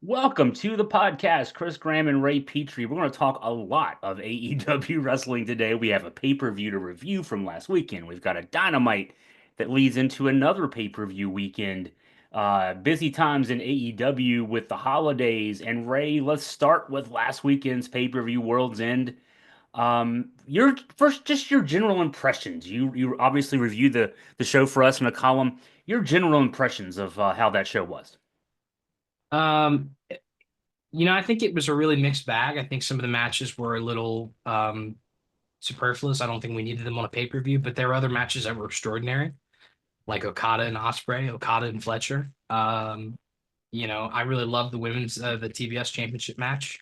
Welcome to the podcast, Chris Graham and Ray Petree. We're going to talk a lot of AEW wrestling today. We have a pay-per-view to review from last weekend. We've got a Dynamite that leads into another pay-per-view weekend. Busy times in AEW with the holidays. And Ray, let's start with last weekend's pay-per-view, World's End. Your first, just your general impressions. You obviously reviewed the show for us in a column. Your general impressions of how that show was. Um, I think it was a really mixed bag. I think some of the matches were a little superfluous. I don't think we needed them on a pay-per-view, but there were other matches that were extraordinary, like Okada and Ospreay, Okada and Fletcher. I really loved the TBS championship match.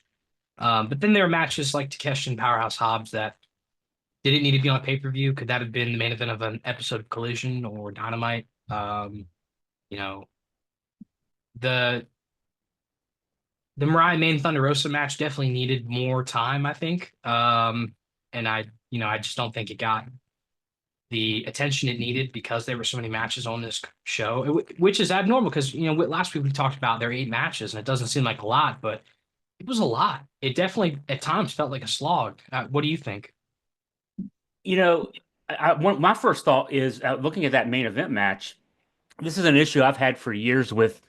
But then there are matches like Takeshi and Powerhouse Hobbs that didn't need to be on a pay-per-view. Could that have been the main event of an episode of Collision or Dynamite? You know, the the Mariah May and Thunder Rosa match definitely needed more time, I think. And I just don't think it got the attention it needed because there were so many matches on this show, which is abnormal because, last week we talked about there are 8 matches and it doesn't seem like a lot, but it was a lot. It definitely at times felt like a slog. What do you think? You know, my first thought is looking at that main event match. This is an issue I've had for years with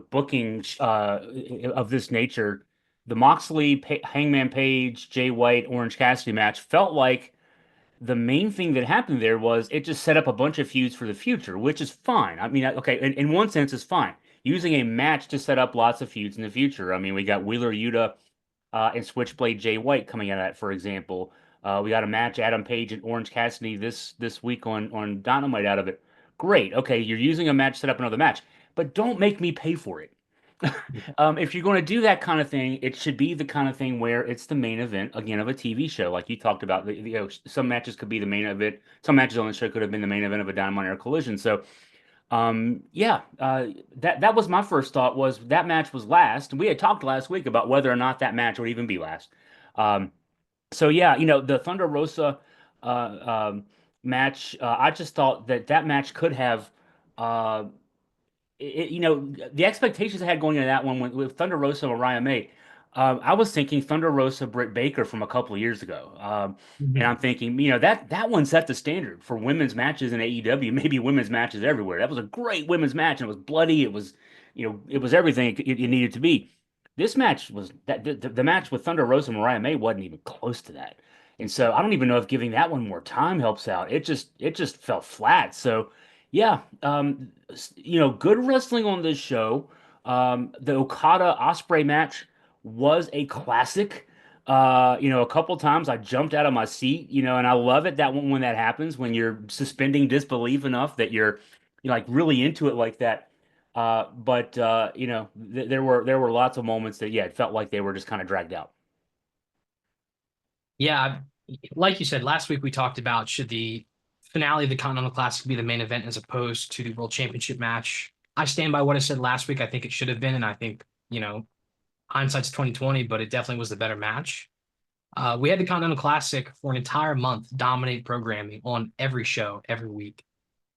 booking of this nature. The Moxley, Hangman Page, Jay White, Orange Cassidy match felt like the main thing that happened there was it just set up a bunch of feuds for the future, which is fine. I mean, okay, in one sense, it's fine. Using a match to set up lots of feuds in the future. I mean, we got Wheeler Yuta and Switchblade Jay White coming out of that, for example. We got a match Adam Page and Orange Cassidy this week on Dynamite out of it. Great. Okay, you're using a match to set up another match, but don't make me pay for it. If you're going to do that kind of thing, it should be the kind of thing where it's the main event again of a TV show, like you talked about. Some matches could be the main event. Some matches on the show could have been the main event of a Dynamite or Collision. So yeah, that was my first thought was that match was last. We had talked last week about whether or not that match would even be last. Um, so yeah, the Thunder Rosa match, I just thought that match could have, uh, the expectations I had going into that one with Thunder Rosa and Mariah May. I was thinking Thunder Rosa, Britt Baker from a couple of years ago. And Mhm. I'm thinking, that one set the standard for women's matches in AEW, maybe women's matches everywhere. That was a great women's match, and it was bloody. It was everything it needed to be. This match was that the match with Thunder Rosa and Mariah May wasn't even close to that. And so I don't even know if giving that one more time helps out. It just fell flat. So yeah, good wrestling on this show. The Okada Ospreay match was a classic. A couple times I jumped out of my seat, and I love it that when that happens, when you're suspending disbelief enough that you're like really into it like that. But there were lots of moments that yeah, it felt like they were just kind of dragged out. Yeah, like you said, last week we talked about should the finale of the Continental Classic be the main event as opposed to the World Championship match. I stand by what I said last week. I think it should have been, and I think, hindsight's 2020, but it definitely was the better match. We had the Continental Classic for an entire month, dominate programming on every show, every week.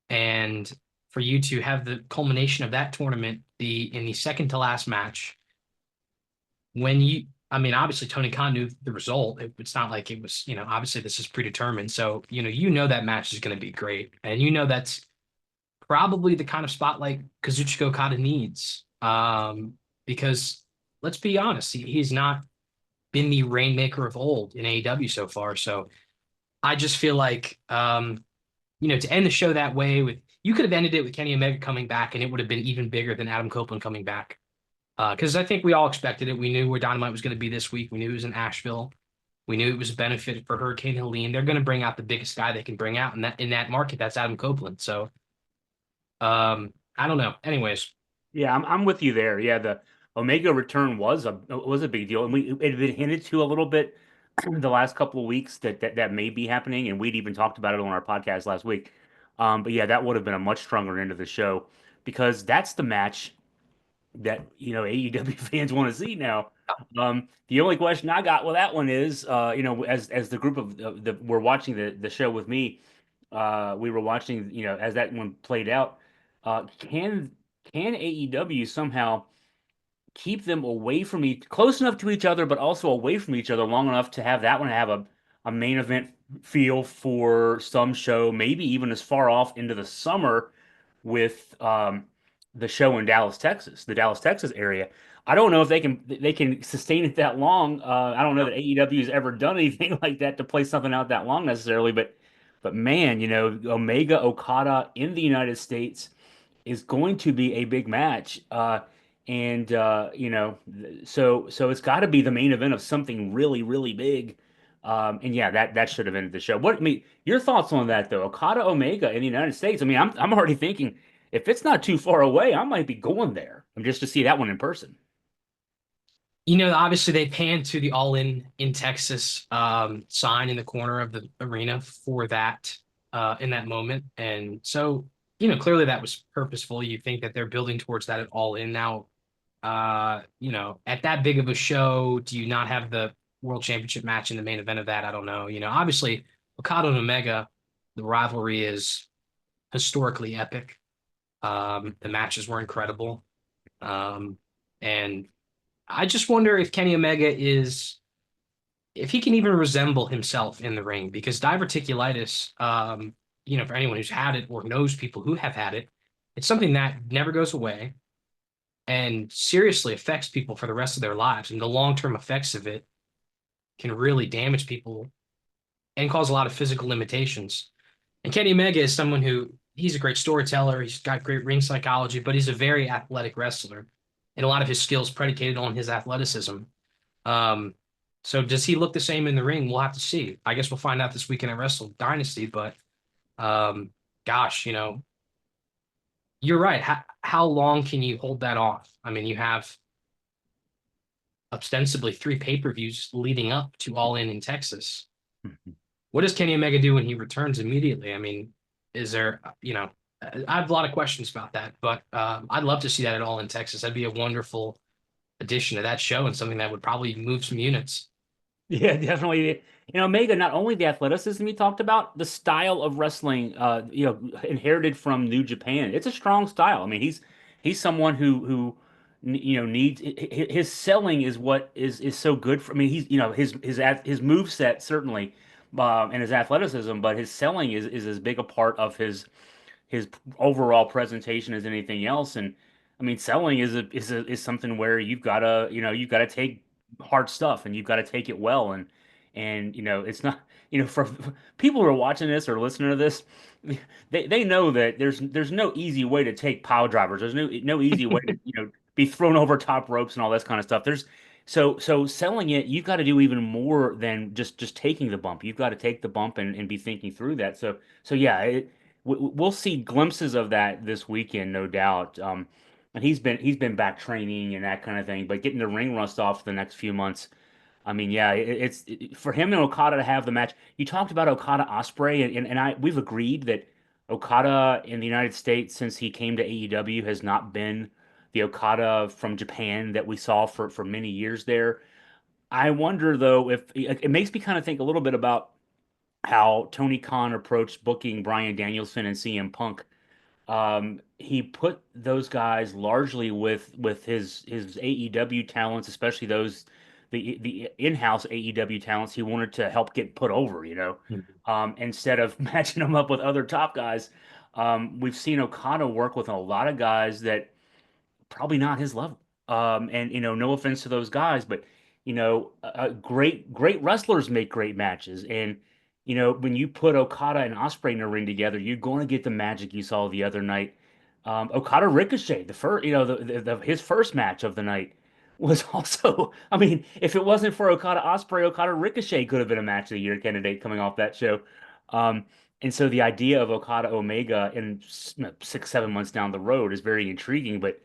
And for you to have the culmination of that tournament be in the second to last match I mean, obviously Tony Khan knew the result. It's not like it was, obviously this is predetermined. So, that match is going to be great. And that's probably the kind of spotlight Kazuchika Okada needs. Because let's be honest, he's not been the rainmaker of old in AEW so far. So I just feel like, to end the show that way you could have ended it with Kenny Omega coming back and it would have been even bigger than Adam Copeland coming back. Because I think we all expected it. We knew where Dynamite was going to be this week. We knew it was in Asheville. We knew it was a benefit for Hurricane Helene. They're going to bring out the biggest guy they can bring out, and that in that market, that's Adam Copeland. So, I don't know. Anyways, Yeah, I'm with you there. Yeah, the Omega return was a big deal, and it had been hinted to a little bit the last couple of weeks that may be happening, and we'd even talked about it on our podcast last week. But yeah, that would have been a much stronger end of the show because that's the match that AEW fans want to see now. The only question I got with that one is, as the group of the we're watching the show with me, we were watching, as that one played out. Can AEW somehow keep them away from each, close enough to each other, but also away from each other long enough to have that one have a main event feel for some show, maybe even as far off into the summer with the show in Dallas, Texas, the Dallas, Texas area. I don't know if they can sustain it that long. I don't know that AEW has ever done anything like that to play something out that long necessarily, but man, Omega Okada in the United States is going to be a big match. And so it's got to be the main event of something really, really big. And yeah, that should have ended the show. What I mean, your thoughts on that though? Okada Omega in the United States. I mean, I'm already thinking if it's not too far away, I might be going there. Just to see that one in person. Obviously they panned to the All in Texas sign in the corner of the arena for that in that moment. And so, clearly that was purposeful. You think that they're building towards that at All In now. At that big of a show, do you not have the World Championship match in the main event of that? I don't know. Obviously Okada and Omega, the rivalry is historically epic. The matches were incredible. And I just wonder if Kenny Omega if he can even resemble himself in the ring, because diverticulitis, for anyone who's had it or knows people who have had it, it's something that never goes away and seriously affects people for the rest of their lives. And the long-term effects of it can really damage people and cause a lot of physical limitations. And Kenny Omega is someone who he's a great storyteller. He's got great ring psychology, but he's a very athletic wrestler. And a lot of his skills predicated on his athleticism. Um, so does he look the same in the ring? We'll have to see. I guess we'll find out this weekend at Wrestle Dynasty, but um, gosh, you're right. How long can you hold that off? I mean, you have ostensibly three pay-per-views leading up to All In Texas. What does Kenny Omega do when he returns immediately? I mean, is there, I have a lot of questions about that, but I'd love to see that at All In Texas. That'd be a wonderful addition to that show and something that would probably move some units. Yeah, definitely. Omega, not only the athleticism you talked about, the style of wrestling, inherited from New Japan. It's a strong style. I mean, he's someone who needs his selling is what is so good for. I mean, he's his move set certainly, and his athleticism, but his selling is as big a part of his overall presentation as anything else. And I mean, selling is something where you've got to take hard stuff and you've got to take it well. And it's not for people who are watching this or listening to this, they know that there's no easy way to take pile drivers. There's no easy way to be thrown over top ropes and all this kind of stuff. So selling it, you've got to do even more than just taking the bump. You've got to take the bump and be thinking through that. So yeah, we'll see glimpses of that this weekend, no doubt. And he's been back training and that kind of thing, but getting the ring rust off the next few months. I mean, yeah, for him and Okada to have the match. You talked about Okada Ospreay, and we've agreed that Okada in the United States since he came to AEW has not been the Okada from Japan that we saw for many years there. I wonder though if it makes me kind of think a little bit about how Tony Khan approached booking Bryan Danielson and CM Punk. He put those guys largely with his AEW talents, especially the in-house AEW talents he wanted to help get put over, instead of matching them up with other top guys. We've seen Okada work with a lot of guys that probably not his level. And no offense to those guys, but great wrestlers make great matches. And when you put Okada and Ospreay in a ring together, you're going to get the magic you saw the other night. Okada Ricochet, the first, his first match of the night was also. I mean, if it wasn't for Okada Ospreay, Okada Ricochet could have been a match of the year candidate coming off that show. Um, and so the idea of Okada Omega in 6, 7 months down the road is very intriguing, but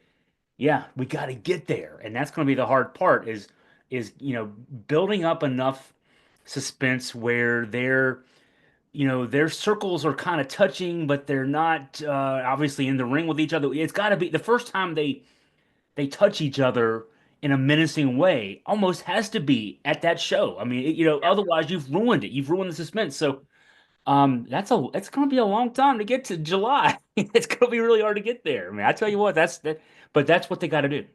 yeah, we got to get there, and that's going to be the hard part is building up enough suspense where their circles are kind of touching, but they're not obviously in the ring with each other. It's got to be the first time they touch each other in a menacing way. Almost has to be at that show. I mean, otherwise you've ruined it. You've ruined the suspense. So it's going to be a long time to get to July. It's going to be really hard to get there. I mean, I tell you what, but that's what they got to do.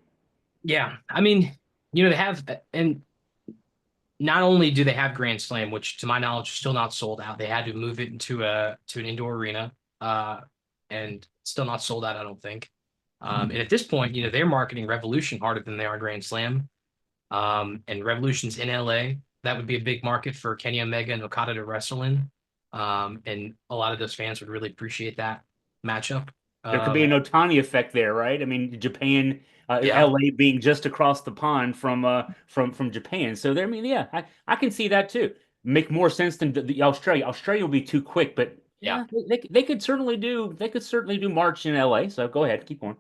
Yeah, I mean, they have, and not only do they have Grand Slam, which to my knowledge is still not sold out, they had to move it into a to an indoor arena, uh, and still not sold out, I don't think. And at this point, they're marketing Revolution harder than they are Grand Slam. And Revolution's in LA. That would be a big market for Kenny Omega and Okada to wrestle in. And a lot of those fans would really appreciate that matchup. There could be Um, an Otani effect there, right? I mean, Japan, yeah. LA being just across the pond from Japan. So there, I mean, yeah, I can see that too. Make more sense than the Australia. Australia will be too quick, but Yeah. yeah, they could certainly do March in LA. So go ahead, keep on.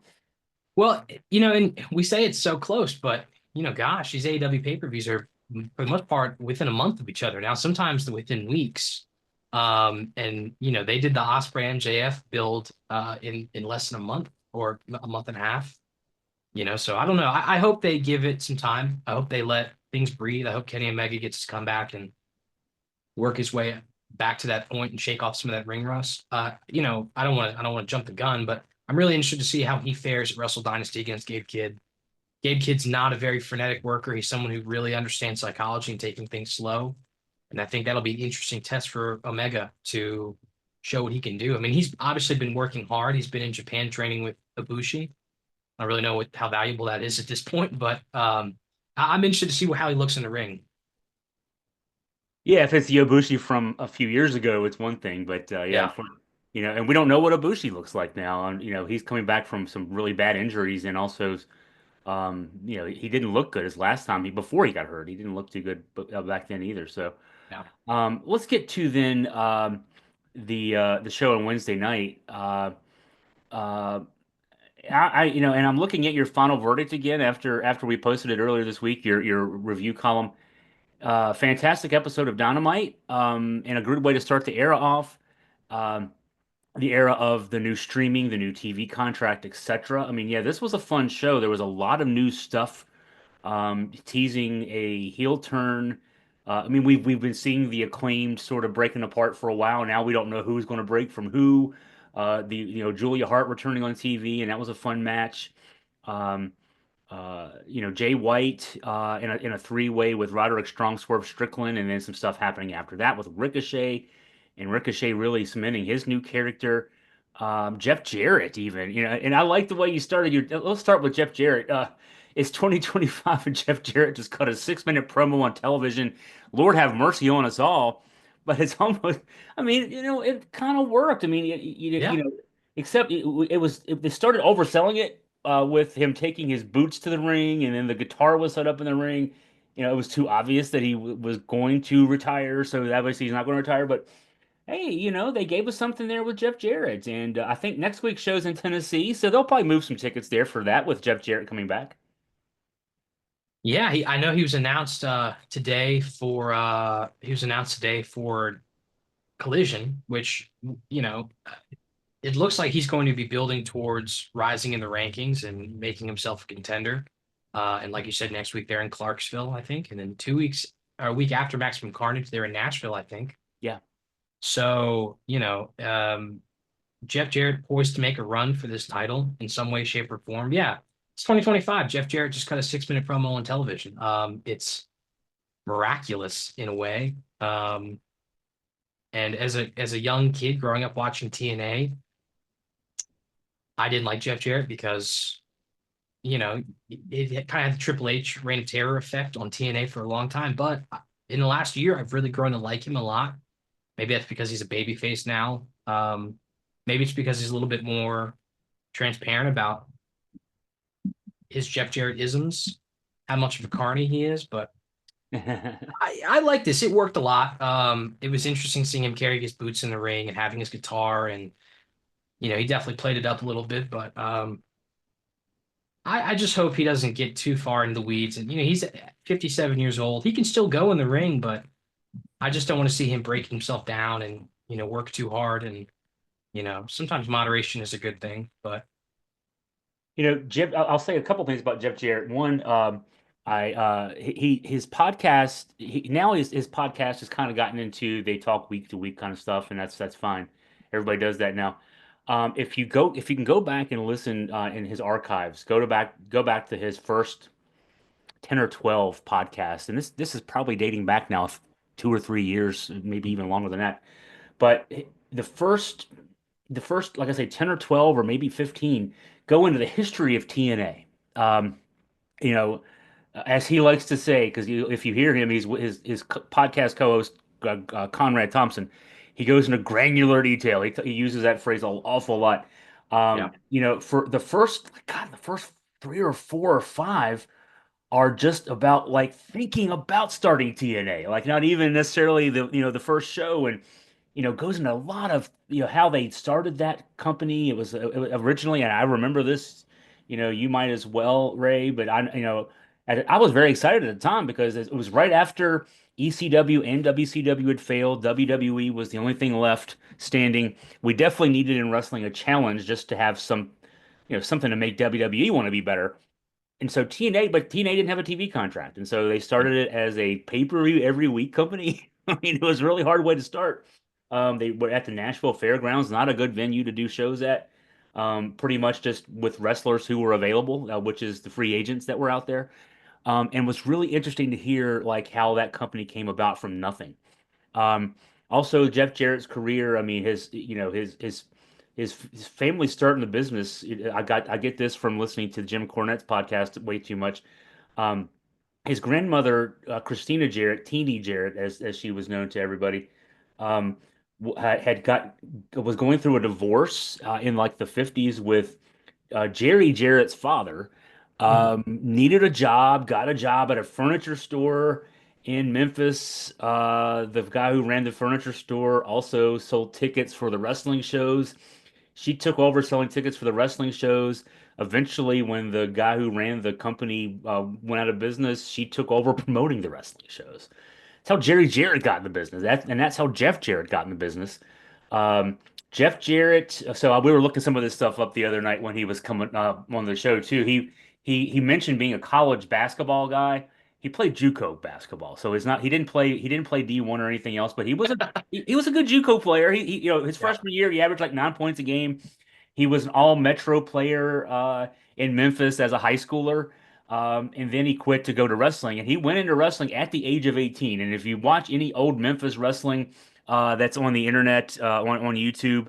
Well, and we say it's so close, but gosh, these AEW pay-per-views are for the most part within a month of each other. Now, sometimes they're within weeks. And they did the Osprey MJF build in less than a month or a month and a half. So I don't know. I hope they give it some time. I hope they let things breathe. I hope Kenny Omega gets to come back and work his way back to that point and shake off some of that ring rust. I don't want to jump the gun, but I'm really interested to see how he fares at Wrestle Dynasty against Gabe Kidd. Gabe Kidd's not a very frenetic worker. He's someone who really understands psychology and taking things slow. And I think that'll be an interesting test for Omega to show what he can do. I mean, he's obviously been working hard. He's been in Japan training with Ibushi. I don't really know how valuable that is at this point, but I'm interested to see how he looks in the ring. Yeah, if it's the Ibushi from a few years ago, it's one thing, but yeah, Yeah. and we don't know what Ibushi looks like now. And he's coming back from some really bad injuries, and also, he didn't look good his last time before he got hurt. He didn't look too good back then either. So, Yeah. let's get to then the show on Wednesday night. Uh, and I'm looking at your final verdict again after we posted it earlier this week. Your review column. Fantastic episode of Dynamite, and a good way to start the era off. Um, the era of the new streaming, the new TV contract, etc. I mean, yeah, this was a fun show. There was a lot of new stuff, teasing a heel turn. I mean, we've been seeing the acclaimed sort of breaking apart for a while. Now we don't know who's going to break from who. The Julia Hart returning on TV, and that was a fun match. Um, Jay White in a three-way with Roderick Strong, Swerve Strickland, and then some stuff happening after that with Ricochet, and Ricochet really cementing his new character. Jeff Jarrett even, and I like the way you started your. Let's start with Jeff Jarrett. It's 2025 and Jeff Jarrett just cut a 6-minute promo on television. Lord have mercy on us all. But it's almost, I mean, it kind of worked. I mean, Yeah. except they started overselling it with him taking his boots to the ring, and then the guitar was set up in the ring. It was too obvious that he was going to retire, so obviously he's not going to retire. But hey, they gave us something there with Jeff Jarrett, and I think next week's show's in Tennessee, so they'll probably move some tickets there for that with Jeff Jarrett coming back. Yeah, I know he was announced today for Collision, which it looks like he's going to be building towards rising in the rankings and making himself a contender. And like you said, next week they're in Clarksville, I think, and then 2 weeks or a week after Maximum Carnage, they're in Nashville, I think. Yeah. So, Jeff Jarrett poised to make a run for this title in some way, shape, or form. Yeah, it's 2025. Jeff Jarrett just cut a 6-minute promo on television. It's miraculous in a way. And as a young kid growing up watching TNA, I didn't like Jeff Jarrett because it kind of had the Triple H Reign of Terror effect on TNA for a long time. But in the last year, I've really grown to like him a lot. Maybe that's because he's a babyface now. Maybe it's because he's a little bit more transparent about his Jeff Jarrett isms, how much of a carny he is. But I like this. It worked a lot. It was interesting seeing him carry his boots in the ring and having his guitar, and he definitely played it up a little bit. But I just hope he doesn't get too far in the weeds. And he's 57 years old. He can still go in the ring, but I just don't want to see him break himself down and work too hard. And sometimes moderation is a good thing. But Jeff, I'll say a couple things about Jeff Jarrett. One, his podcast now his podcast has kind of gotten into they talk week to week kind of stuff, and that's fine. Everybody does that now. If you can go back and listen in his archives, go back to his first 10 or 12 podcasts, and this is probably dating back now 2 or 3 years, maybe even longer than that. But the first the first, like I say, 10 or 12 or maybe 15 go into the history of TNA. Um, you know, as he likes to say, because if you hear him, his podcast co-host Conrad Thompson. He goes into granular detail. He uses that phrase an awful lot. Yeah. For the first three or four or five are just about like thinking about starting TNA, like not even necessarily the first show, and goes into a lot of how they started that company. It was originally, and I remember this, you might as well, Ray, but I was very excited at the time because it was right after ECW and WCW had failed. WWE was the only thing left standing. We definitely needed in wrestling a challenge just to have something to make WWE want to be better. And so TNA didn't have a TV contract, and so they started it as a pay-per-view every week company. I mean, it was a really hard way to start. They were at the Nashville Fairgrounds, not a good venue to do shows at. Pretty much just with wrestlers who were available, which is the free agents that were out there. And was really interesting to hear like how that company came about from nothing. Um, Also, Jeff Jarrett's career. I mean, his family starting the business. I get this from listening to Jim Cornette's podcast way too much. Um, his grandmother, Christina Jarrett, Teeny Jarrett, as she was known to everybody, um, had got was going through a divorce in like the 50s with Jerry Jarrett's father. Mhm. Needed a job, got a job at a furniture store in Memphis. The guy who ran the furniture store also sold tickets for the wrestling shows. She took over selling tickets for the wrestling shows. Eventually, when the guy who ran the company went out of business, she took over promoting the wrestling shows. That's how Jerry Jarrett got in the business. That's how Jeff Jarrett got in the business. Um, Jeff Jarrett. So we were looking some of this stuff up the other night when he was coming on the show too. He mentioned being a college basketball guy. He played JUCO basketball, so it's not he didn't play D1 or anything else, but he was a good JUCO player. His Yeah. freshman year he averaged like 9 points a game. He was an all Metro player in Memphis as a high schooler. And then he quit to go to wrestling, and he went into wrestling at the age of 18. And if you watch any old Memphis wrestling that's on the internet on YouTube,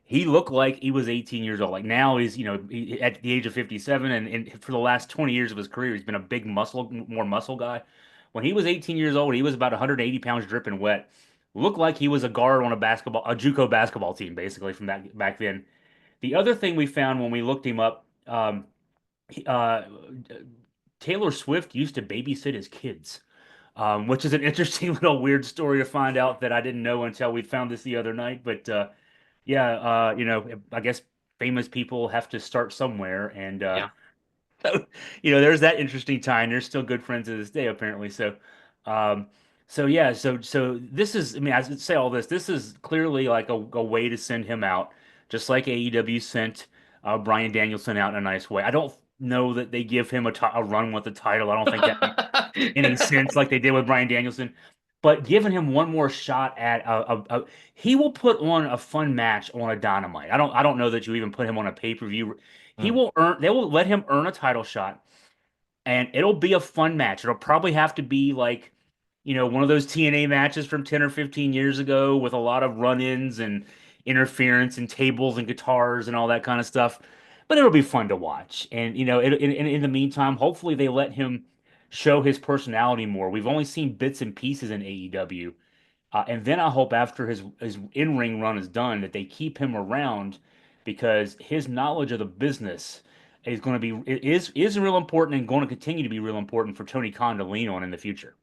he looked like he was 18 years old. Like now he's at the age of 57, and for the last 20 years of his career, he's been a big more muscle guy. When he was 18 years old, he was about 180 pounds dripping wet. Looked like he was a guard on a JUCO basketball team, basically from that back then. The other thing we found when we looked him up, uh, Taylor Swift used to babysit his kids, which is an interesting little weird story to find out that I didn't know until we found this the other night. But yeah, I guess famous people have to start somewhere, and Yeah. there's that interesting time. They're still good friends to this day, apparently. Um, yeah, so this is. I mean, I say all this. This is clearly like a way to send him out, just like AEW sent Bryan Danielson out in a nice way. I don't know that they give him a run with the title. I don't think that makes any sense, like they did with Bryan Danielson. But giving him one more shot at he will put on a fun match on a Dynamite. I don't know that you even put him on a pay-per-view. Mm. They will let him earn a title shot, and it'll be a fun match. It'll probably have to be like, one of those TNA matches from 10 or 15 years ago with a lot of run-ins and interference and tables and guitars and all that kind of stuff. But it'll be fun to watch. And, in the meantime, hopefully they let him show his personality more. We've only seen bits and pieces in AEW. And then I hope after his in-ring run is done that they keep him around because his knowledge of the business is going to be is real important and going to continue to be real important for Tony Khan to lean on in the future.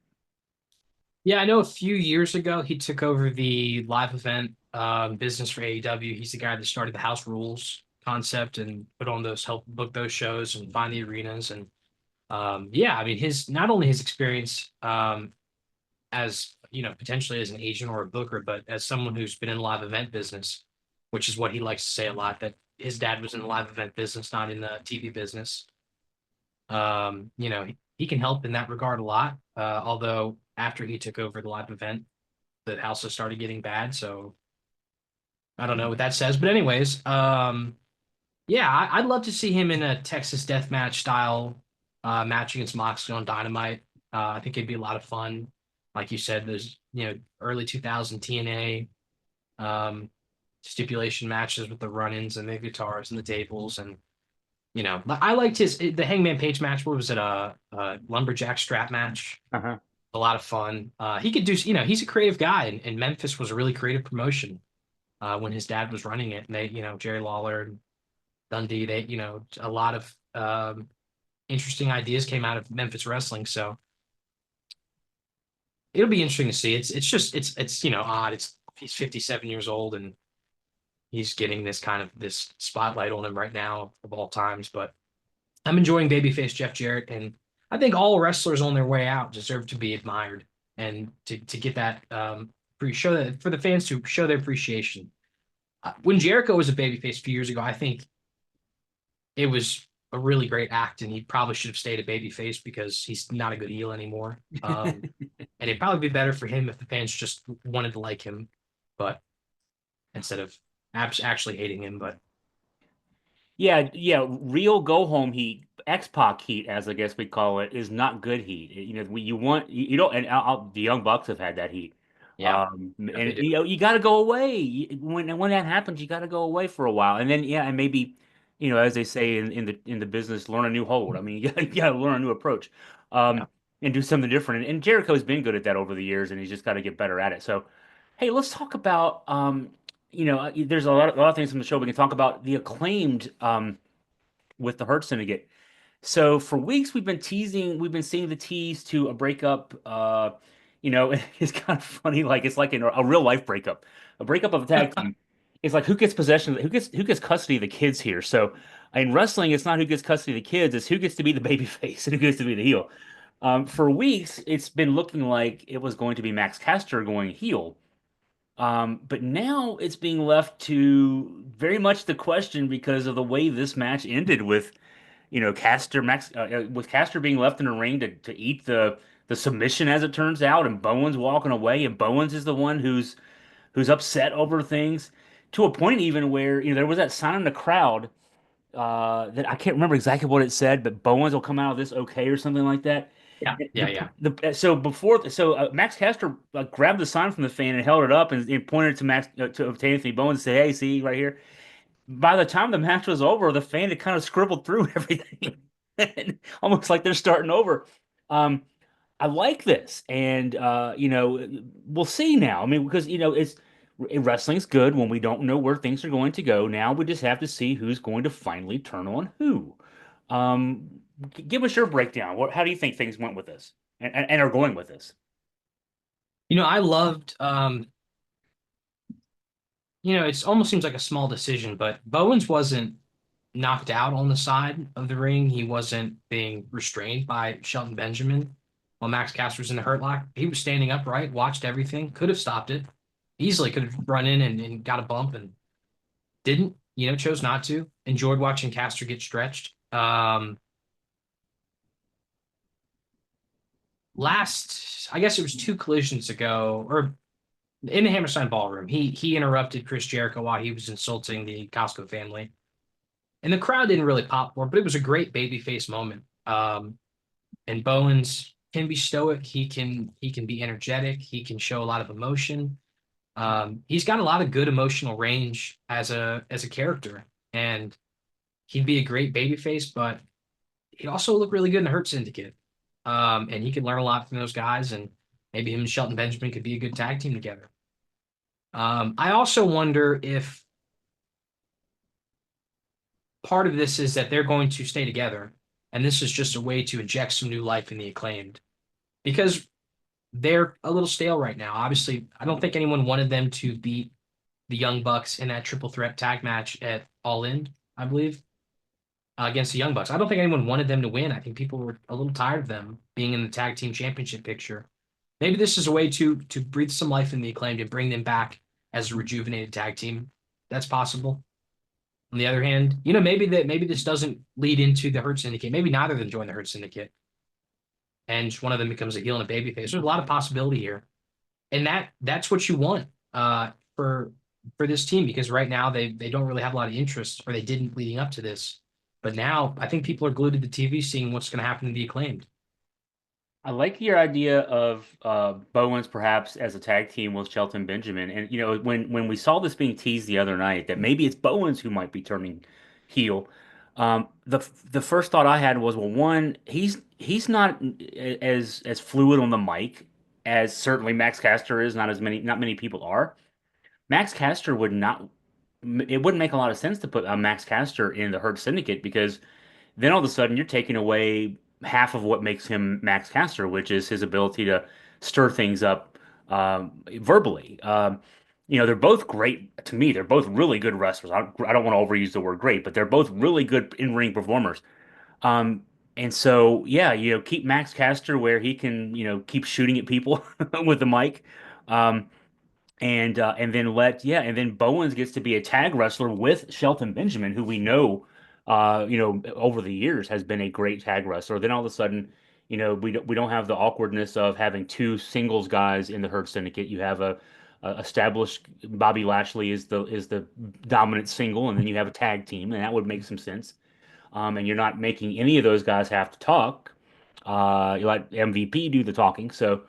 Yeah, I know a few years ago he took over the live event business for AEW. He's the guy that started the House Rules concept and help book those shows and find the arenas. And yeah, I mean his not only his experience as potentially as an agent or a booker, but as someone who's been in the live event business, which is what he likes to say a lot, that his dad was in the live event business, not in the TV business. He can help in that regard a lot. Although after he took over the live event, the house has started getting bad. So I don't know what that says. But anyways, yeah, I'd love to see him in a Texas deathmatch style. match against Moxley on Dynamite. I think it'd be a lot of fun. Like you said, there's early 2000 TNA um, stipulation matches with the run-ins and the guitars and the tables, and I liked the Hangman Page match. What was it? A lumberjack strap match. Uh-huh. A lot of fun. He could do. He's a creative guy, and Memphis was a really creative promotion when his dad was running it. And they, Jerry Lawler and Dundee, they, a lot of interesting ideas came out of Memphis wrestling. So it'll be interesting to see. It's odd. He's 57 years old and he's getting this spotlight on him right now of all times. But I'm enjoying babyface Jeff Jarrett, and I think all wrestlers on their way out deserve to be admired and to get that show that for the fans to show their appreciation. When Jericho was a babyface a few years ago, I think it was a really great act, and he probably should have stayed a babyface because he's not a good heel anymore. And it'd probably be better for him if the fans just wanted to like him, but instead of actually hating him. But Yeah, yeah, real go home heat, X-Pac heat, as I guess we call it, is not good heat. You want you don't, and the Young Bucks have had that heat. yeah, they And do. you got to go away. When that happens, you got to go away for a while, and then yeah, and maybe as they say in the business, learn a new hold. I mean, you got to learn a new approach, Yeah. um, and do something different. And Jericho's been good at that over the years, and he's just got to get better at it. So, hey, let's talk about there's a lot of things from the show we can talk about. The Acclaimed with the Hurt Syndicate. So for weeks we've been seeing the tease to a breakup. It's kind of funny, like it's like a real life breakup, a breakup of a tag team. It's like who gets possession, who gets custody of the kids here. So in wrestling, it's not who gets custody of the kids, it's who gets to be the baby face and who gets to be the heel. For weeks, it's been looking like it was going to be Max Caster going heel. But now it's being left to very much the question because of the way this match ended with with Caster being left in the ring to eat the submission as it turns out, and Bowens walking away, and Bowens is the one who's upset over things to a point even where there was that sign in the crowd that I can't remember exactly what it said, but Bowens will come out of this okay or something like that. Yeah, yeah, yeah. Max Caster grabbed the sign from the fan and held it up and pointed to Max to Anthony Bowens and said, "Hey, see right here." By the time the match was over, the fan had kind of scribbled through everything, almost like they're starting over. Um, I like this, and we'll see now. I mean, because wrestling's good when we don't know where things are going to go. Now we just have to see who's going to finally turn on who. Give us your breakdown. How do you think things went with this, and are going with this? I loved it almost seems like a small decision, but Bowens wasn't knocked out on the side of the ring. He wasn't being restrained by Shelton Benjamin while Max Caster was in the hurt lock. He was standing upright, watched everything, could have stopped it easily, could have run in and got a bump and didn't, chose not to. Enjoyed watching Caster get stretched. I guess it was two collisions ago, or in the Hammerstein Ballroom, he interrupted Chris Jericho while he was insulting the Costco family. And the crowd didn't really pop for it, but it was a great babyface moment. And Bowens can be stoic. He can be energetic. He can show a lot of emotion. He's got a lot of good emotional range as a character, and he'd be a great babyface. But he'd also look really good in the Hurt Syndicate. And he could learn a lot from those guys, and maybe him and Shelton Benjamin could be a good tag team together. I also wonder if part of this is that they're going to stay together, and this is just a way to inject some new life in the Acclaimed because they're a little stale right now. Obviously, I don't think anyone wanted them to beat the Young Bucks in that triple threat tag match at All In, I believe, against the Young Bucks. I don't think anyone wanted them to win. I think people were a little tired of them being in the tag team championship picture. Maybe this is a way to breathe some life in the Acclaimed and bring them back as a rejuvenated tag team. That's possible. On the other hand, maybe this doesn't lead into the Hurt Syndicate. Maybe neither of them join the Hurt Syndicate, and just one of them becomes a heel and a babyface. There's a lot of possibility here, and that's what you want for this team because right now they don't really have a lot of interest, or they didn't leading up to this But now I think people are glued to the TV seeing what's going to happen to the acclaimed. I like your idea of Bowens perhaps as a tag team with Shelton Benjamin. And when we saw this being teased the other night that maybe it's Bowens who might be turning heel, the first thought I had was, well, one, he's not as fluid on the mic as certainly Max Caster is. Not many people are. Max Caster would not. It wouldn't make a lot of sense to put Max Caster in the Hurt Syndicate because then all of a sudden you're taking away half of what makes him Max Caster, which is his ability to stir things up verbally. They're both great to me. They're both really good wrestlers. I don't want to overuse the word great, but they're both really good in-ring performers. Um, and so, yeah, keep Max Caster where he can, keep shooting at people with the mic. Um, and then Bowens gets to be a tag wrestler with Shelton Benjamin, who we know, over the years has been a great tag wrestler. Then all of a sudden, we don't have the awkwardness of having two singles guys in the Hurt Syndicate. You have a established Bobby Lashley is the dominant single, and then you have a tag team, and that would make some sense. And you're not making any of those guys have to talk. You let MVP do the talking. So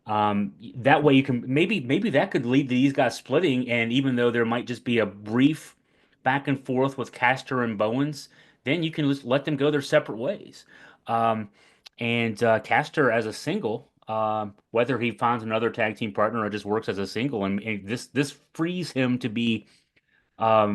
that way you can maybe that could lead to these guys splitting. And even though there might just be a brief back and forth with Castor and Bowens, then you can just let them go their separate ways. And Castor as a single, whether he finds another tag team partner or just works as a single, and this frees him to be a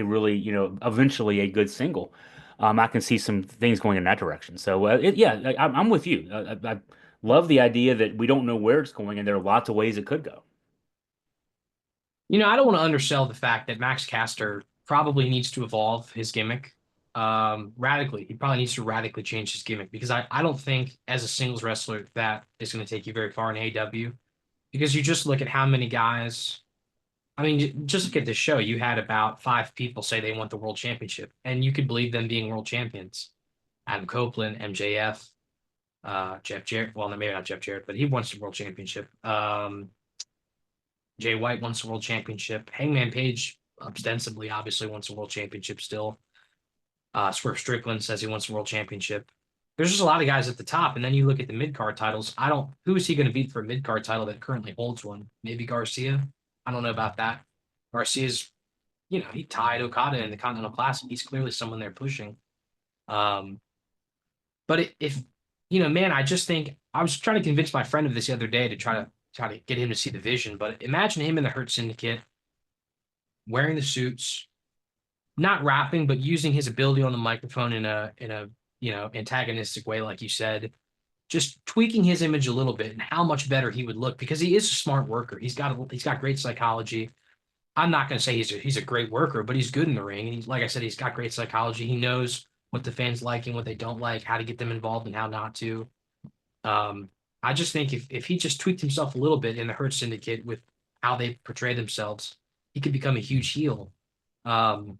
really, eventually a good single. I can see some things going in that direction. So, yeah, I'm with you. I love the idea that we don't know where it's going, and there are lots of ways it could go. I don't want to undersell the fact that Max Caster probably needs to evolve his gimmick radically. He probably needs to radically change his gimmick because I don't think as a singles wrestler that is going to take you very far in AEW because you just look at how many guys. I mean, just look at this show. You had about five people say they want the world championship, and you could believe them being world champions. Adam Copeland, MJF, Jeff Jarrett. Well, maybe not Jeff Jarrett, but he wants the world championship. Jay White wants the world championship. Hangman Page ostensibly, obviously, wants a world championship still. Swerve Strickland says he wants a world championship. There's just a lot of guys at the top, and then you look at the mid card titles. I don't. Who is he going to beat for a mid card title that currently holds one? Maybe Garcia. I don't know about that. Garcia's, he tied Okada in the Continental Classic. He's clearly someone they're pushing. Um, but if man, I just think I was trying to convince my friend of this the other day to try to get him to see the vision. But imagine him in the Hurt Syndicate, wearing the suits, not rapping, but using his ability on the microphone in a antagonistic way, like you said, just tweaking his image a little bit and how much better he would look because he is a smart worker. He's got great psychology. I'm not going to say he's a great worker, but he's good in the ring. And he's like I said, he's got great psychology. He knows what the fans like and what they don't like, how to get them involved and how not to. Um, I just think if he just tweaked himself a little bit in the Hurt Syndicate with how they portray themselves, he could become a huge heel. Um,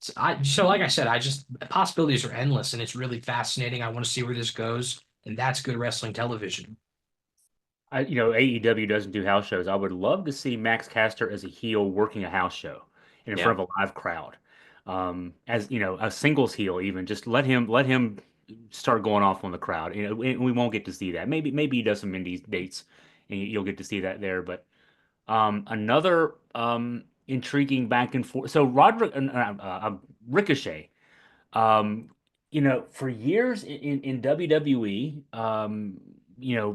so like I said, I just possibilities are endless and it's really fascinating. I want to see where this goes, and that's good wrestling television. AEW doesn't do house shows. I would love to see Max Caster as a heel working a house show and in Yeah. front of a live crowd. As a singles heel, even just let him start going off on the crowd. We won't get to see that. Maybe he does some indies dates, and you'll get to see that there. But another intriguing back and forth. So Ricochet. Um, for years in WWE,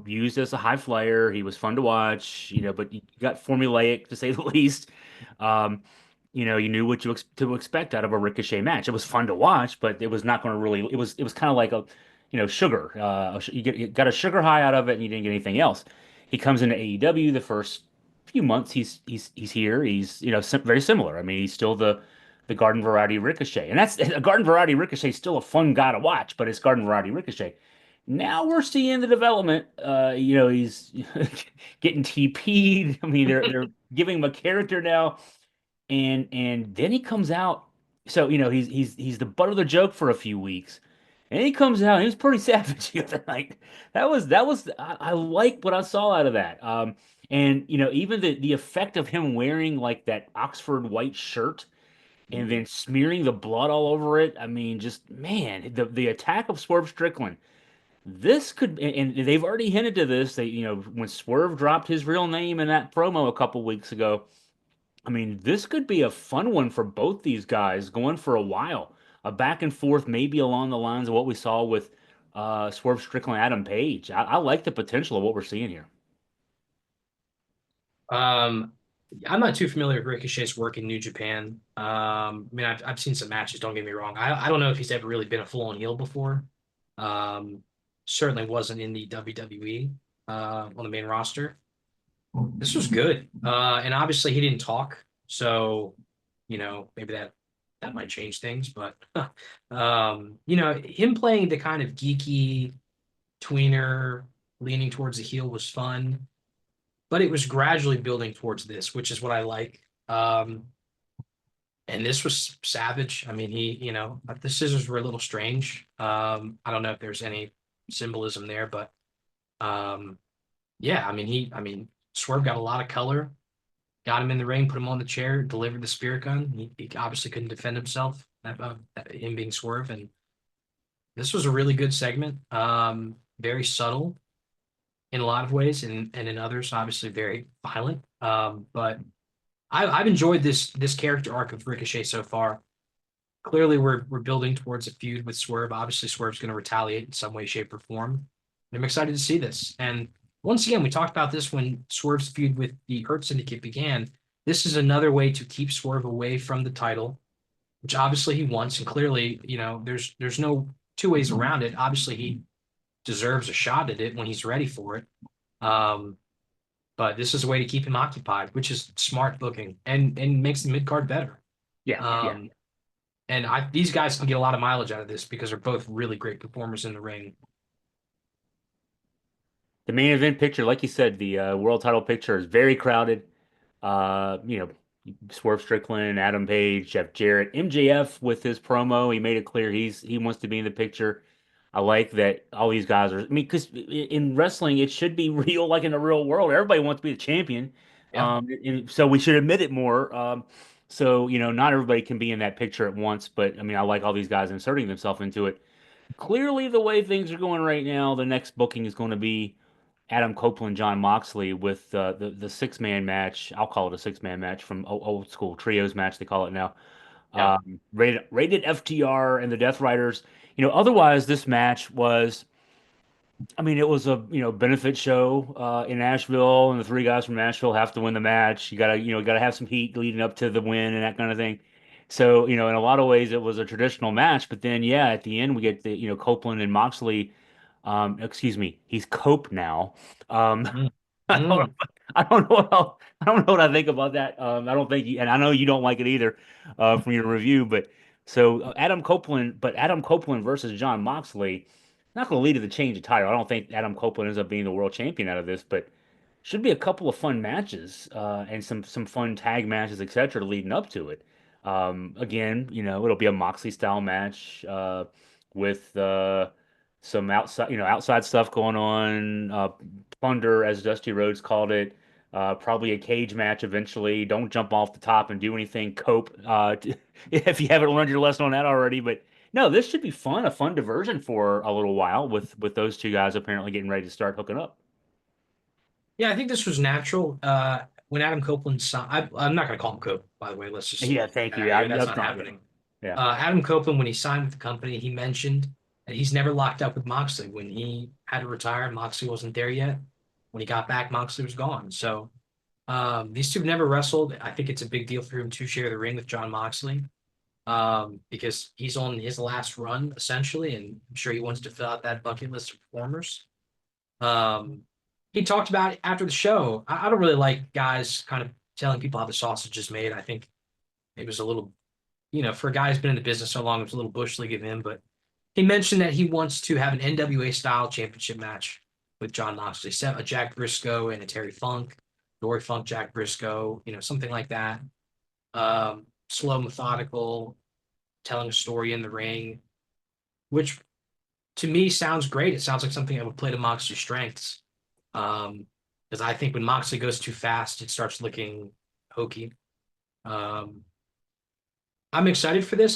used as a high flyer, he was fun to watch, but he got formulaic to say the least. Um, you knew what to expect out of a Ricochet match. It was fun to watch, but it was not going to really. It was kind of like sugar. You got a sugar high out of it, and you didn't get anything else. He comes into AEW the first few months. He's here. He's very similar. I mean, he's still the garden variety Ricochet. And that's a garden variety Ricochet is still a fun guy to watch, but it's garden variety Ricochet. Now we're seeing the development. He's getting TP'd. I mean, they're giving him a character now, and then he comes out. So he's the butt of the joke for a few weeks, and he comes out. And he was pretty savage the other night. That was I like what I saw out of that. And even the effect of him wearing like that Oxford white shirt and then smearing the blood all over it. I mean, just man, the attack of Swerve Strickland. This could, and they've already hinted to this. They, when Swerve dropped his real name in that promo a couple weeks ago, I mean, this could be a fun one for both these guys going for a while. A back and forth, maybe along the lines of what we saw with Swerve Strickland, Adam Page. I like the potential of what we're seeing here. Um, I'm not too familiar with Ricochet's work in New Japan. I mean, I've seen some matches. Don't get me wrong. I don't know if he's ever really been a full-on heel before. Um, Certainly wasn't in the WWE on the main roster. This was good, and obviously he didn't talk, so maybe that might change things. But him playing the kind of geeky tweener, leaning towards the heel was fun, but it was gradually building towards this, which is what I like. And this was savage. I mean, the scissors were a little strange. I don't know if there's any symbolism there, but um, yeah, Swerve got a lot of color, got him in the ring, put him on the chair, delivered the spirit gun. He obviously couldn't defend himself, him being Swerve, and this was a really good segment. Very subtle in a lot of ways, and in others, obviously very violent. But I've enjoyed this character arc of Ricochet so far. Clearly, we're building towards a feud with Swerve. Obviously, Swerve's going to retaliate in some way, shape, or form. And I'm excited to see this. And once again, we talked about this when Swerve's feud with the Hurt Syndicate began. This is another way to keep Swerve away from the title, which obviously he wants. And clearly, there's no two ways around it. Obviously, he deserves a shot at it when he's ready for it. Um, but this is a way to keep him occupied, which is smart booking and makes the mid card better. Yeah, yeah. Um, and these guys can get a lot of mileage out of this because they're both really great performers in the ring. The main event picture, like you said, the world title picture is very crowded. Uh, you know, Swerve Strickland, Adam Page, Jeff Jarrett, MJF with his promo, he made it clear he wants to be in the picture. I like that all these guys are. I mean, because in wrestling, it should be real, like in the real world. Everybody wants to be the champion, Yeah. and so we should admit it more. So not everybody can be in that picture at once. But I mean, I like all these guys inserting themselves into it. Clearly, the way things are going right now, the next booking is going to be Adam Copeland, Jon Moxley with the six-man match. I'll call it a six-man match from old school trios match. They call it now. Yeah. Rated FTR and the Death Riders. Otherwise this match was. I mean, it was a benefit show in Asheville, and the three guys from Nashville have to win the match. You gotta have some heat leading up to the win and that kind of thing. So in a lot of ways, it was a traditional match. But then, yeah, at the end, we get the Copeland and Moxley. Excuse me, he's Cope now. Mm. I don't, Mm. I don't know what I think about that. I don't think, and I know you don't like it either, from your review. But so Adam Copeland versus Jon Moxley, not going to lead to the change of title. I don't think Adam Copeland ends up being the world champion out of this, but should be a couple of fun matches, and some fun tag matches, etc., leading up to it. Again, it'll be a Moxley style match, with some outside stuff going on. Plunder, as Dusty Rhodes called it. Probably a cage match eventually. Don't jump off the top and do anything, Cope. If you haven't learned your lesson on that already, but no, this should be fun. A fun diversion for a little while with those two guys apparently getting ready to start hooking up. Yeah, I think this was natural. When Adam Copeland signed, I'm not going to call him Cope, by the way. Let's just Yeah, thank you. that's That's not not, yeah, happening. yeah. Adam Copeland, when he signed with the company, he mentioned that he's never locked up with Moxley. When he had to retire, Moxley wasn't there yet. When he got back, Moxley was gone. So these two have never wrestled. I think it's a big deal for him to share the ring with Jon Moxley, because he's on his last run, essentially, and I'm sure he wants to fill out that bucket list of performers. Um, he talked about it after the show. I don't really like guys kind of telling people how the sausage is made. I think it was a little, for a guy who's been in the business so long, it was a little bush league of him. But he mentioned that he wants to have an NWA style championship match with Jon Moxley, a Jack Briscoe and a Terry Funk, Dory Funk, Jack Briscoe, something like that. Slow, methodical, telling a story in the ring, which to me sounds great. It sounds like something that would play to Moxley's strengths. Because I think when Moxley goes too fast, it starts looking hokey. Um, I'm excited for this.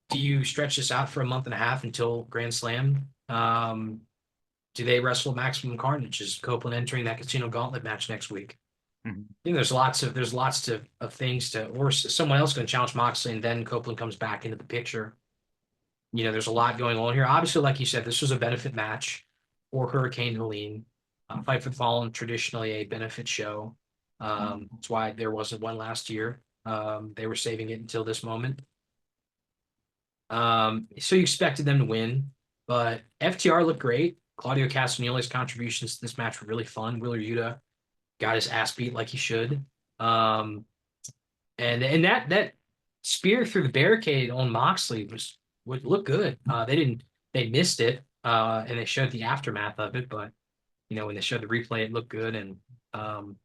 Do you stretch this out for a month and a half until Grand Slam? Do they wrestle Maximum Carnage? Is Copeland entering that Casino Gauntlet match next week? Mhm. I think there's lots of things to, or someone else going to challenge Moxley, and then Copeland comes back into the picture. There's a lot going on here. Obviously, like you said, this was a benefit match for Hurricane Helene. Fight for the Fallen, traditionally a benefit show. That's why there wasn't one last year. They were saving it until this moment. So you expected them to win, but FTR looked great. Claudio Castagnoli's contributions to this match were really fun. Wheeler Yuta got his ass beat like he should. Um, and that spear through the barricade on Moxley would look good. They missed it, and they showed the aftermath of it, but when they showed the replay, it looked good. And um,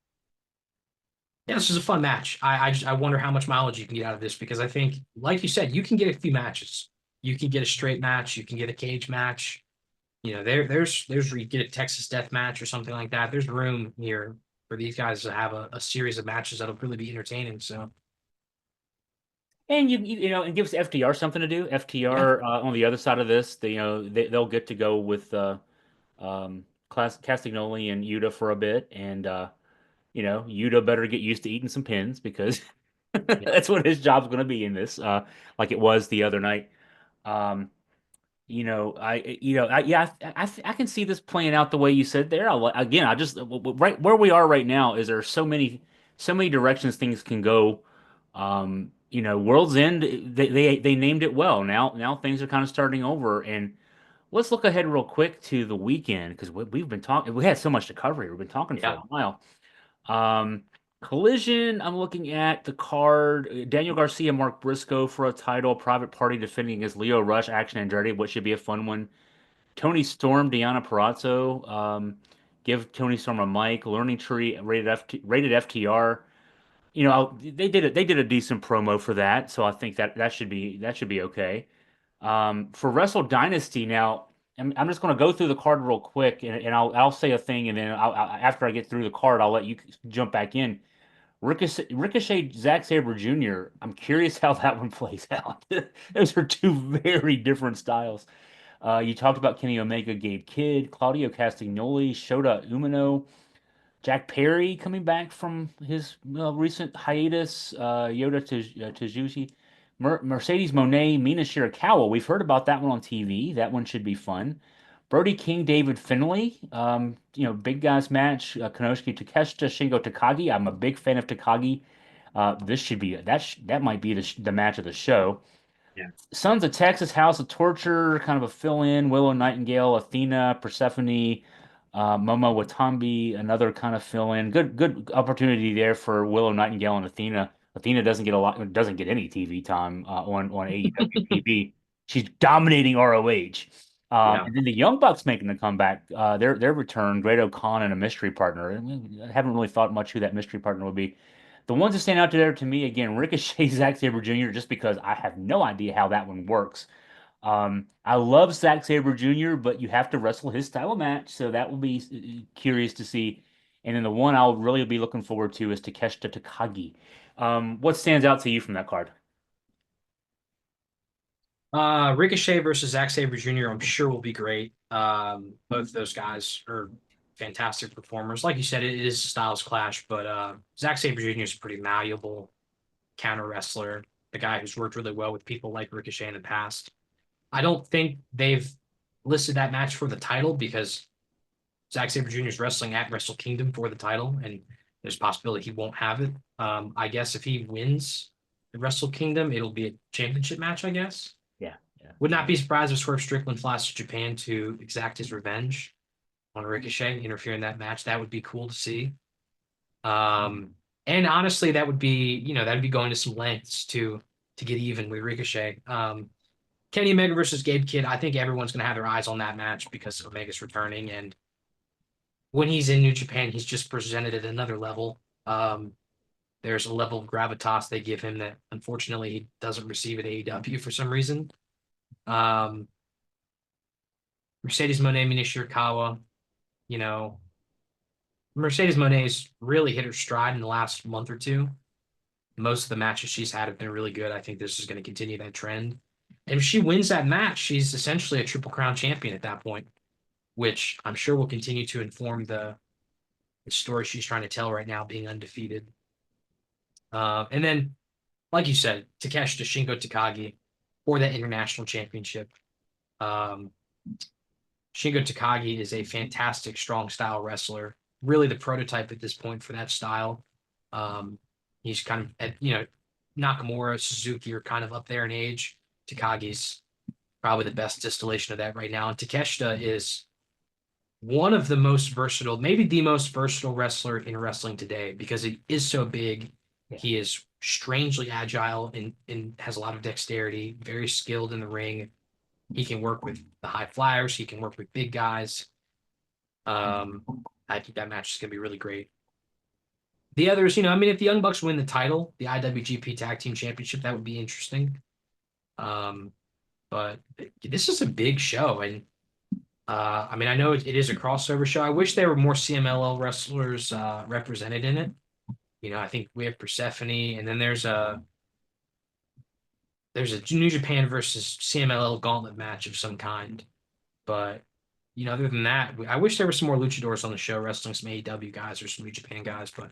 yeah, this was a fun match. I wonder how much mileage you can get out of this because I think, like you said, you can get a few matches. You can get a straight match. You can get a cage match. There's where you get a Texas death match or something like that. There's room here for these guys to have a series of matches that'll really be entertaining. So And it gives FTR something to do. yeah, FTR on the other side of this, they'll get to go with Castagnoli and Yuta for a bit, and Yuta better get used to eating some pins because yeah, that's what his job's going to be in this, like it was the other night. Um, yeah, I can see this playing out the way you said there. Again, I just right where we are right now is there so many directions things can go. World's End, they named it well. Now things are kind of starting over, and let's look ahead real quick to the weekend because we've been talking. We had so much to cover here. We've been talking for a yeah, while. Um, Collision, I'm looking at the card. Daniel Garcia, Mark Briscoe for a title. Private Party defending against Leo Rush, Action Andretti, what should be a fun one. Tony Storm, Deanna Purrazzo. Give Tony Storm a mic. Learning Tree, rated FTR. They did a decent promo for that, so I think that should be okay. For Wrestle Dynasty now, I'm just going to go through the card real quick, and I'll say a thing, and then after I get through the card, I'll let you jump back in. Ricochet, Zack Sabre Jr. I'm curious how that one plays out. Those are two very different styles. You talked about Kenny Omega, Gabe Kidd, Claudio Castagnoli, Shota Umino. Jack Perry coming back from his recent hiatus, Tozushi, Mercedes Monet, Mina Shirakawa. We've heard about that one on TV. That one should be fun. Brody King, David Finlay, big guys match. Konosuke Takeshita, Shingo Takagi. I'm a big fan of Takagi. This should be that might be the match of the show. yeah, Sons of Texas, House of Torture, kind of a fill-in. Willow Nightingale, Athena, Persephone, Momo Watambi, another kind of fill-in. Good opportunity there for Willow Nightingale and Athena. Athena doesn't get any TV time on AEW TV. She's dominating ROH. yeah. And then the Young Bucks making the comeback. Their return, Great O'Con and a mystery partner. I haven't really thought much who that mystery partner would be. The ones that stand out there to me again, Ricochet, Zack Sabre Jr., just because I have no idea how that one works. I love Zack Sabre Jr., but you have to wrestle his style of match, so that will be curious to see. And then the one I'll really be looking forward to is Takeshita Takagi. What stands out to you from that card? Ricochet versus Zack Sabre Jr. I'm sure will be great. Both of those guys are fantastic performers. Like you said, it is a styles clash, but Zack Sabre Jr. is a pretty malleable counter wrestler, the guy who's worked really well with people like Ricochet in the past. I don't think they've listed that match for the title because Zack Sabre Jr. is wrestling at Wrestle Kingdom for the title, and there's a possibility he won't have it. I guess if he wins the Wrestle Kingdom, it'll be a championship match, I guess. Yeah, yeah. Would not be surprised if Swerve Strickland flies to Japan to exact his revenge on Ricochet, interfere in that match. That would be cool to see. Um, and honestly, that'd be going to some lengths to get even with Ricochet. Kenny Omega versus Gabe Kidd. I think everyone's going to have their eyes on that match because Omega's returning, and when he's in New Japan, he's just presented at another level. There's a level of gravitas they give him that unfortunately he doesn't receive at AEW for some reason. Um, Mercedes Monet, Mina Shirakawa, you know, Mercedes Monet's really hit her stride in the last month or two. Most of the matches she's had have been really good. I think this is going to continue that trend. And if she wins that match, she's essentially a Triple Crown champion at that point, which I'm sure will continue to inform the story she's trying to tell right now, being undefeated. And then, like you said, Takeshi Shingo Takagi for that international championship. Um, Shingo Takagi is a fantastic strong style wrestler, really the prototype at this point for that style. Um, he's kind of Nakamura, Suzuki are kind of up there in age. Takagi's probably the best distillation of that right now. And Takeshita is one of the most versatile, maybe the most versatile wrestler in wrestling today because he is so big. Yeah. He is strangely agile and has a lot of dexterity, very skilled in the ring. He can work with the high flyers. He can work with big guys. Um, I think that match is going to be really great. The others, I mean, if the Young Bucks win the title, the IWGP Tag Team Championship, that would be interesting. Um, but this is a big show, and I mean, I know it is a crossover show. I wish there were more CMLL wrestlers represented in it. I think we have Persephone, and then there's a New Japan versus CMLL gauntlet match of some kind. But other than that, I wish there were some more luchadors on the show wrestling some AEW guys or some New Japan guys. But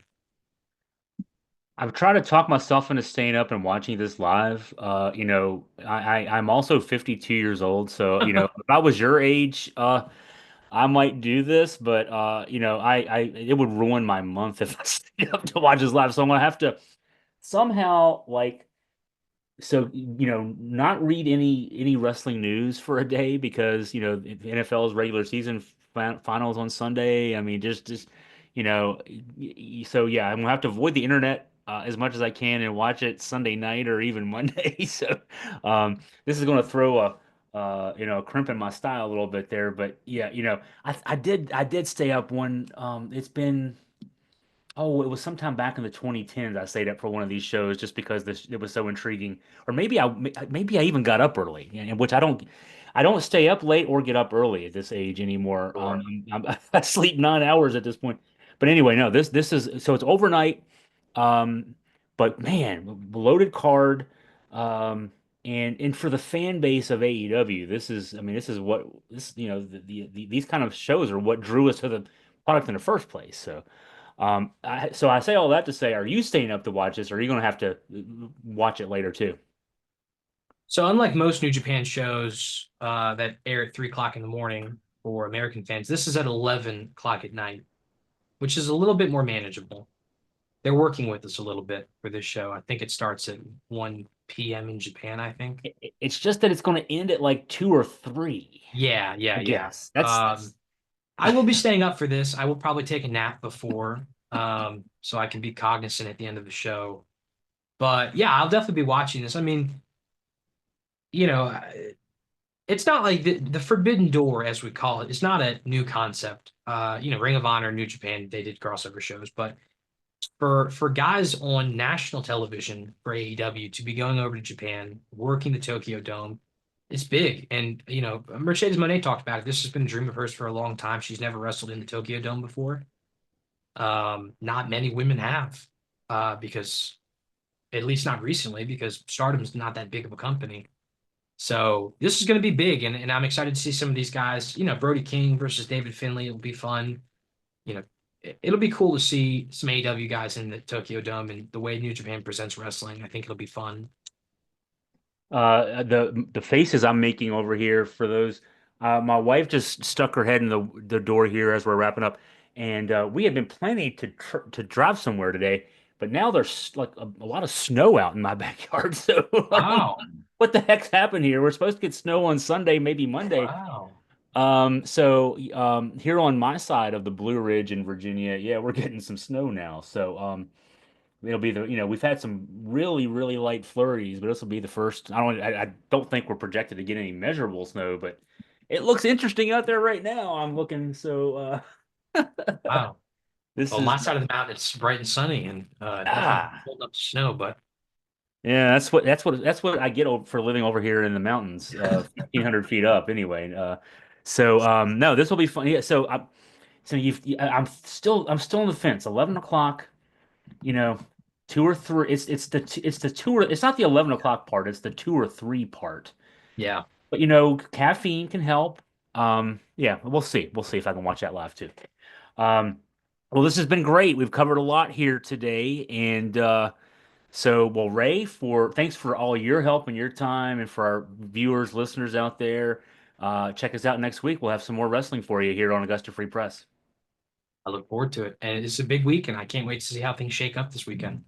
I've tried to talk myself into staying up and watching this live. I'm also 52 years old, so if I was your age, I might do this, but I it would ruin my month if I stayed up to watch this live. So I'm gonna have to somehow not read any wrestling news for a day because NFL's regular season finals on Sunday. I mean, just so yeah, I'm gonna have to avoid the internet as much as I can and watch it Sunday night or even Monday. So this is gonna throw a crimp in my style a little bit there, but yeah, I did stay up one. It's been. Oh, it was sometime back in the 2010s. I stayed up for one of these shows just because this it was so intriguing. Or maybe I even got up early, which I don't stay up late or get up early at this age anymore. sure. I sleep 9 hours at this point. But anyway, no, this is so it's overnight. Um, but man, loaded card. Um, and for the fan base of AEW, this is what this these kind of shows are what drew us to the product in the first place. So I say all that to say, are you staying up to watch this, or are you going to have to watch it later too? So unlike most New Japan shows that air at 3 o'clock in the morning for American fans, this is at 11 o'clock at night, which is a little bit more manageable. They're working with us a little bit for this show. I think it starts at 1 p.m. in Japan, I think. It's just that it's going to end at like 2 or 3, Yeah, I yeah, yeah. guess. That's I will be staying up for this. I will probably take a nap before, so I can be cognizant at the end of the show. But yeah, I'll definitely be watching this. I mean, you know, it's not like the Forbidden Door, as we call it. It's not a new concept. Ring of Honor, New Japan, they did crossover shows, but for guys on national television for AEW to be going over to Japan, working the Tokyo Dome, it's big. And Mercedes Moné talked about it. This has been a dream of hers for a long time. She's never wrestled in the Tokyo Dome before. Not many women have, because at least not recently, because Stardom's not that big of a company. So this is going to be big, and I'm excited to see some of these guys. Brody King versus David Finlay. It'll be fun. You know, it'll be cool to see some AEW guys in the Tokyo Dome and the way New Japan presents wrestling. I think it'll be fun. the faces I'm making over here for those. My wife just stuck her head in the door here as we're wrapping up, and we had been planning to drive somewhere today, but now there's like a lot of snow out in my backyard. So I don't Wow. know what the heck's happened here. We're supposed to get snow on Sunday, maybe Monday. Wow. Here on my side of the Blue Ridge in Virginia, yeah, we're getting some snow now. It'll be we've had some really, really light flurries, but this will be the first. I don't think we're projected to get any measurable snow, but it looks interesting out there right now. I'm looking, Wow. this Well, my is side of the mountain, it's bright and sunny and definitely ah holding up the snow, but yeah, that's what I get for living over here in the mountains, 1,500 feet up anyway. No, this will be fun. Yeah, I'm still on the fence. 11 o'clock. you know, two or three. It's the two or it's not the 11 o'clock part. It's the 2 or 3 part. Yeah, But caffeine can help. Yeah, we'll see. We'll see if I can watch that live too. Um, well, this has been great. We've covered a lot here today, and well, Ray, for thanks for all your help and your time, and for our viewers, listeners out there. Check us out next week. We'll have some more wrestling for you here on Augusta Free Press. I look forward to it. And it's a big week, and I can't wait to see how things shake up this weekend.